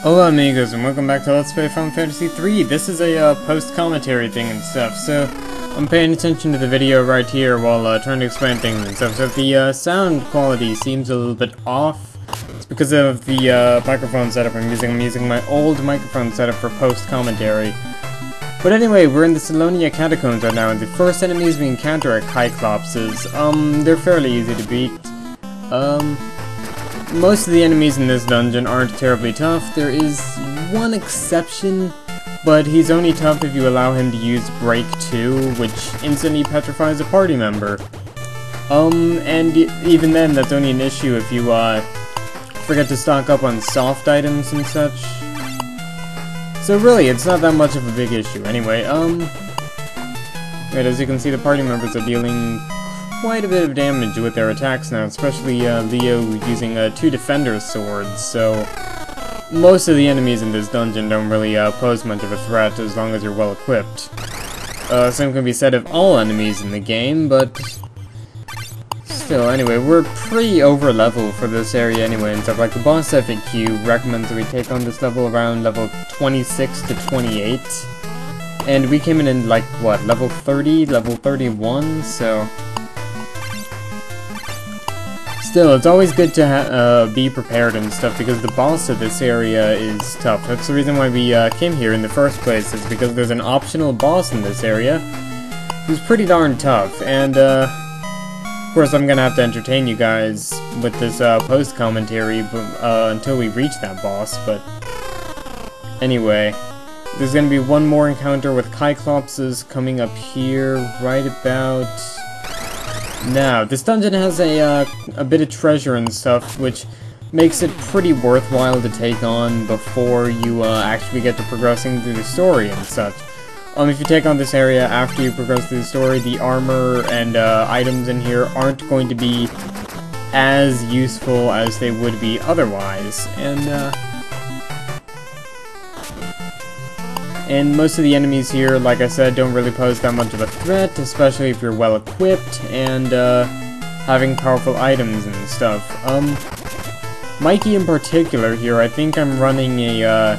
Hello amigos and welcome back to Let's Play Final Fantasy 3. This is a post-commentary thing and stuff, so I'm paying attention to the video right here while trying to explain things and stuff. So if the sound quality seems a little bit off, it's because of the microphone setup I'm using. I'm using my old microphone setup for post-commentary. But anyway, we're in the Salonia Catacombs right now, and the first enemies we encounter are Cyclopses. They're fairly easy to beat. Most of the enemies in this dungeon aren't terribly tough. There is one exception, but he's only tough if you allow him to use Break 2, which instantly petrifies a party member. And even then, that's only an issue if you, forget to stock up on soft items and such. So really, it's not that much of a big issue. Anyway, as you can see, the party members are dealing quite a bit of damage with their attacks now, especially Leo using 2 defender swords, so most of the enemies in this dungeon don't really pose much of a threat as long as you're well equipped. Same can be said of all enemies in the game, but still, anyway, we're pretty over level for this area anyway, and stuff. Like the boss FAQ recommends that we take on this level around level 26 to 28, and we came in like, what, level 30, level 31, so still, it's always good to be prepared and stuff, because the boss of this area is tough. That's the reason why we came here in the first place, is because there's an optional boss in this area who's pretty darn tough, and of course I'm gonna have to entertain you guys with this post-commentary until we reach that boss, but anyway, there's gonna be one more encounter with Cyclopses coming up here right about now. This dungeon has a bit of treasure and stuff, which makes it pretty worthwhile to take on before you actually get to progressing through the story and such. If you take on this area after you progress through the story, the armor and items in here aren't going to be as useful as they would be otherwise, and most of the enemies here, like I said, don't really pose that much of a threat, especially if you're well equipped and having powerful items and stuff. Mikey in particular here, I think I'm running a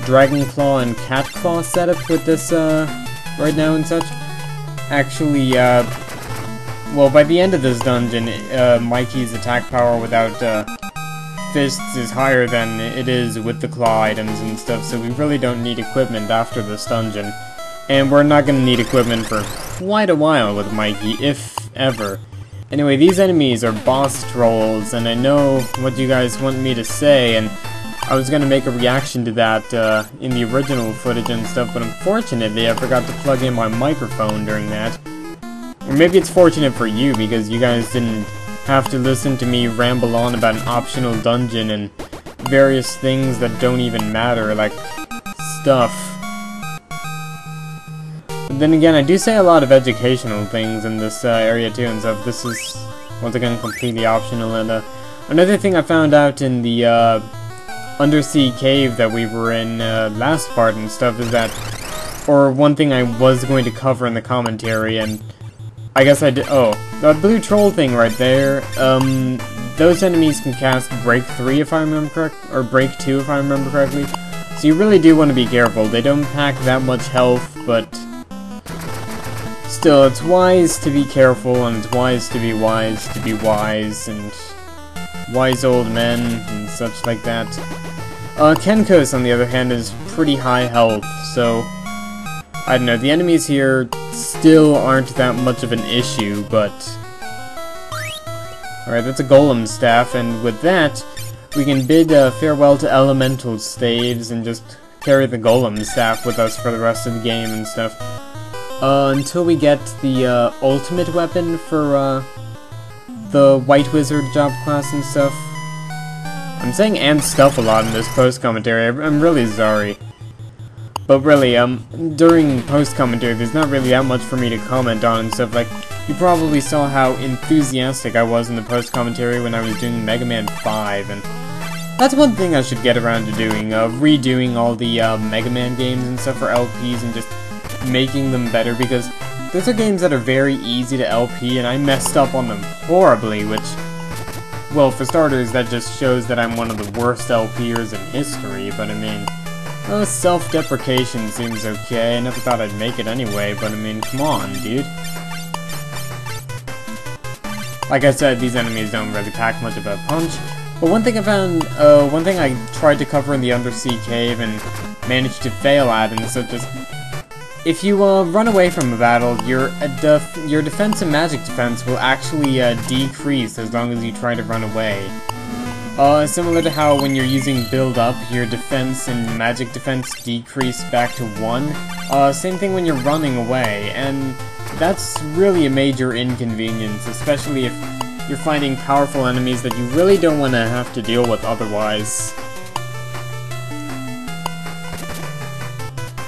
Dragon Claw and Cat Claw setup with this right now and such. Actually, well, by the end of this dungeon, Mikey's attack power without fists is higher than it is with the claw items and stuff, so we really don't need equipment after this dungeon. And we're not going to need equipment for quite a while with Mikey, if ever. Anyway, these enemies are boss trolls, and I know what you guys want me to say, and I was going to make a reaction to that in the original footage and stuff, but unfortunately I forgot to plug in my microphone during that. Or maybe it's fortunate for you, because you guys didn't have to listen to me ramble on about an optional dungeon and various things that don't even matter, like stuff. But then again, I do say a lot of educational things in this area too, and stuff. This is, once again, completely optional. And another thing I found out in the undersea cave that we were in last part and stuff is that, or one thing I was going to cover in the commentary, and I guess I did. Oh, that blue troll thing right there. Those enemies can cast Break 3 if I remember correct, or Break 2 if I remember correctly. So you really do want to be careful. They don't pack that much health, but still, it's wise to be careful, and it's wise to be wise, and wise old men and such like that. Kenkos, on the other hand, is pretty high health, so I don't know, the enemies here still aren't that much of an issue, but alright, that's a golem staff, and with that, we can bid farewell to elemental staves and just carry the golem staff with us for the rest of the game and stuff. Until we get the ultimate weapon for the White Wizard job class and stuff. I'm saying "and stuff" a lot in this post-commentary, I'm really sorry. But really, during post-commentary, there's not really that much for me to comment on and stuff. Like, you probably saw how enthusiastic I was in the post-commentary when I was doing Mega Man 5, and that's one thing I should get around to doing, redoing all the Mega Man games and stuff for LPs and just making them better, because those are games that are very easy to LP, and I messed up on them horribly, which well, for starters, that just shows that I'm one of the worst LPers in history, but I mean, self-deprecation seems okay. I never thought I'd make it anyway, but I mean, come on, dude. Like I said, these enemies don't really pack much of a punch. But one thing I found, one thing I tried to cover in the undersea cave and managed to fail at, and so just, if you run away from a battle, your defense and magic defense will actually decrease as long as you try to run away. Similar to how when you're using build up, your defense and magic defense decrease back to 1. Same thing when you're running away, and that's really a major inconvenience, especially if you're fighting powerful enemies that you really don't want to have to deal with otherwise.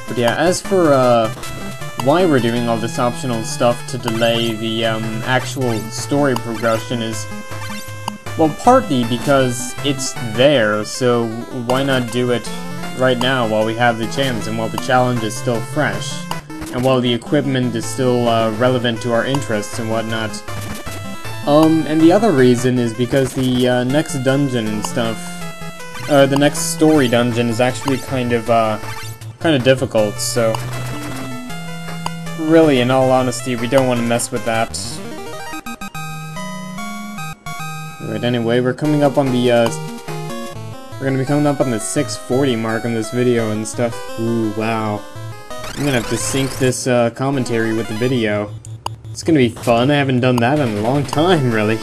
But yeah, as for why we're doing all this optional stuff to delay the actual story progression is, well, partly because it's there, so why not do it right now while we have the chance and while the challenge is still fresh, and while the equipment is still relevant to our interests and whatnot. And the other reason is because the next dungeon and stuff, the next story dungeon is actually kind of difficult, so really, in all honesty, we don't want to mess with that. Right, anyway, we're coming up on the, we're gonna be coming up on the 640 mark on this video and stuff. Ooh, wow. I'm gonna have to sync this, commentary with the video. It's gonna be fun. I haven't done that in a long time, really.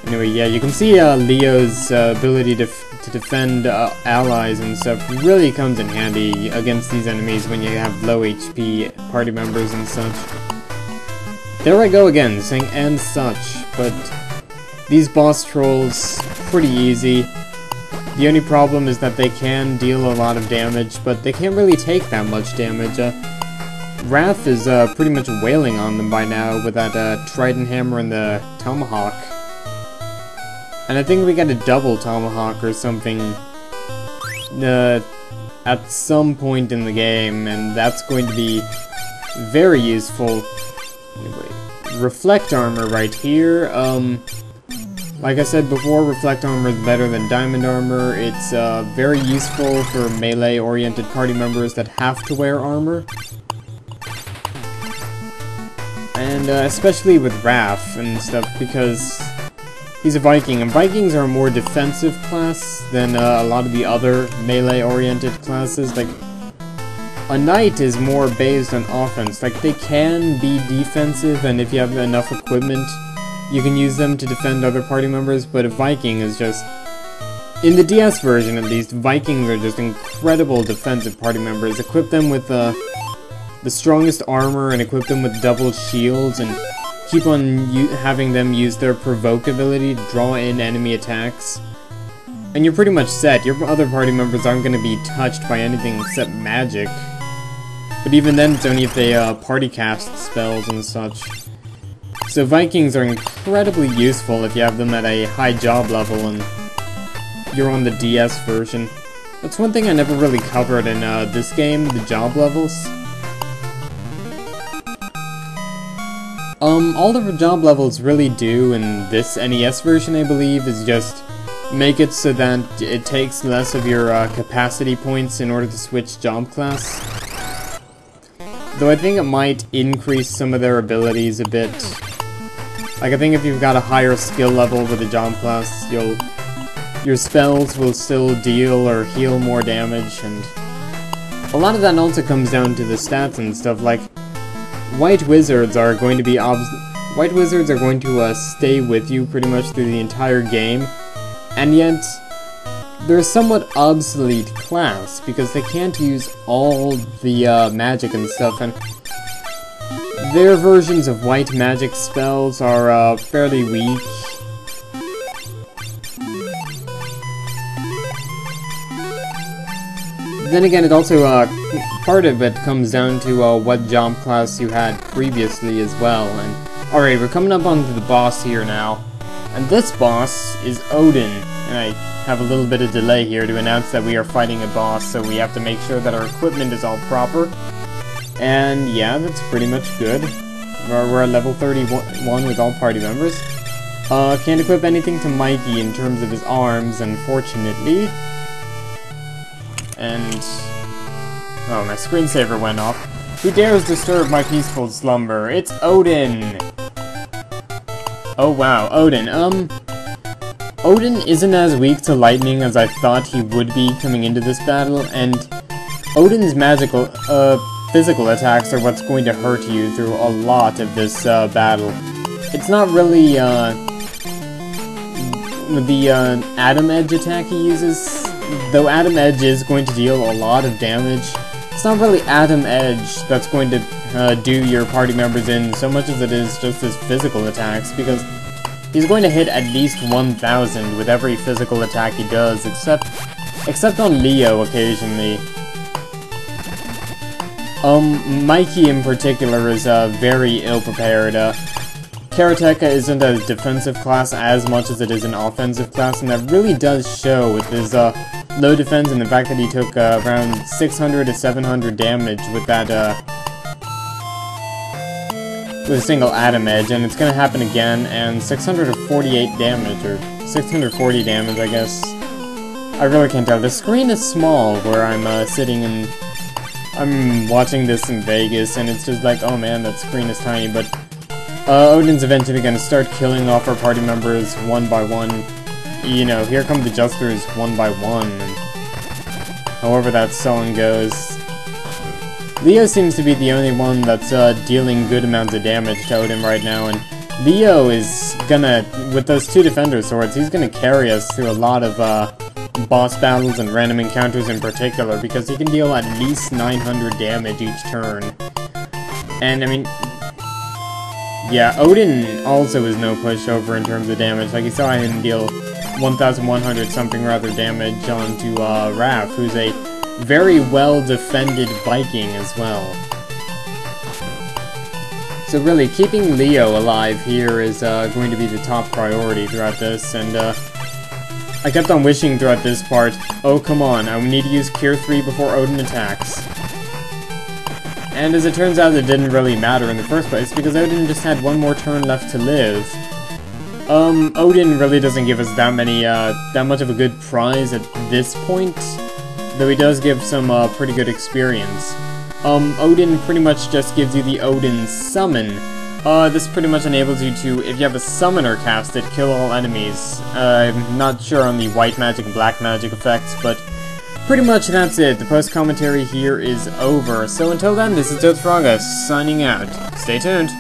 Anyway, yeah, you can see, Leo's, ability to defend, allies and stuff really comes in handy against these enemies when you have low HP party members and such. There I go again, saying and such, but these boss trolls, pretty easy. The only problem is that they can deal a lot of damage, but they can't really take that much damage. Wrath is pretty much wailing on them by now with that trident hammer and the tomahawk. And I think we got a double tomahawk or something at some point in the game, and that's going to be very useful. Anyway, reflect armor right here. Like I said before, reflect armor is better than diamond armor. It's very useful for melee-oriented party members that have to wear armor. And especially with Wrath and stuff, because he's a Viking, and Vikings are a more defensive class than a lot of the other melee-oriented classes. Like, a knight is more based on offense. Like, they can be defensive, and if you have enough equipment, you can use them to defend other party members, but a Viking is just... In the DS version, at least, Vikings are just incredible defensive party members. Equip them with the strongest armor, and equip them with double shields, and keep on having them use their provoke ability to draw in enemy attacks. And you're pretty much set. Your other party members aren't going to be touched by anything except magic. But even then, it's only if they party cast spells and such. So Vikings are incredibly useful if you have them at a high job level and you're on the DS version. That's one thing I never really covered in this game, the job levels. All the job levels really do in this NES version, I believe, is just make it so that it takes less of your capacity points in order to switch job class. Though I think it might increase some of their abilities a bit. Like, I think if you've got a higher skill level with a job class, your spells will still deal or heal more damage, and a lot of that also comes down to the stats and stuff. Like, White Wizards are going to stay with you pretty much through the entire game, and yet they're a somewhat obsolete class because they can't use all the magic and stuff, and their versions of white magic spells are fairly weak. Then again, it also, part of it comes down to what job class you had previously as well. And alright, we're coming up onto the boss here now. And this boss is Odin. And I have a little bit of delay here to announce that we are fighting a boss, so we have to make sure that our equipment is all proper. And yeah, that's pretty much good. We're at level 31 with all party members. Can't equip anything to Mikey in terms of his arms, unfortunately. And... oh, my screensaver went off. Who dares disturb my peaceful slumber? It's Odin! Oh wow, Odin. Odin isn't as weak to lightning as I thought he would be coming into this battle, and Odin's magical, physical attacks are what's going to hurt you through a lot of this, battle. It's not really, the, Atom Edge attack he uses, though Atom Edge is going to deal a lot of damage. It's not really Atom Edge that's going to, do your party members in so much as it is just his physical attacks, because he's going to hit at least 1,000 with every physical attack he does, except on Leo occasionally. Mikey in particular is, very ill-prepared. Karateka isn't a defensive class as much as it is an offensive class, and that really does show with his, low defense and the fact that he took, around 600 to 700 damage with that, with a single Atom Edge, and it's gonna happen again, and 648 damage, or 640 damage, I guess. I really can't tell. The screen is small where I'm, sitting and I'm watching this in Vegas, and it's just like, oh man, that screen is tiny, but Odin's eventually gonna start killing off our party members one by one. You know, here come the Justers one by one, and however that song goes. Leo seems to be the only one that's dealing good amounts of damage to Odin right now, and Leo is gonna, with those two Defender Swords, he's gonna carry us through a lot of boss battles and random encounters in particular, because he can deal at least 900 damage each turn. And, I mean, yeah, Odin also is no pushover in terms of damage. Like, you saw him deal 1,100 something rather damage onto Raph, who's a very well-defended Viking as well. So really, keeping Leo alive here is going to be the top priority throughout this, and I kept on wishing throughout this part, oh come on, I need to use Cure 3 before Odin attacks. And as it turns out, it didn't really matter in the first place, because Odin just had one more turn left to live. Odin really doesn't give us that much of a good prize at this point, though he does give some, pretty good experience. Odin pretty much just gives you the Odin Summon. This pretty much enables you to, if you have a Summoner cast it, kill all enemies. I'm not sure on the white magic and black magic effects, but pretty much that's it. The post-commentary here is over. So until then, this is Toadfrog signing out. Stay tuned.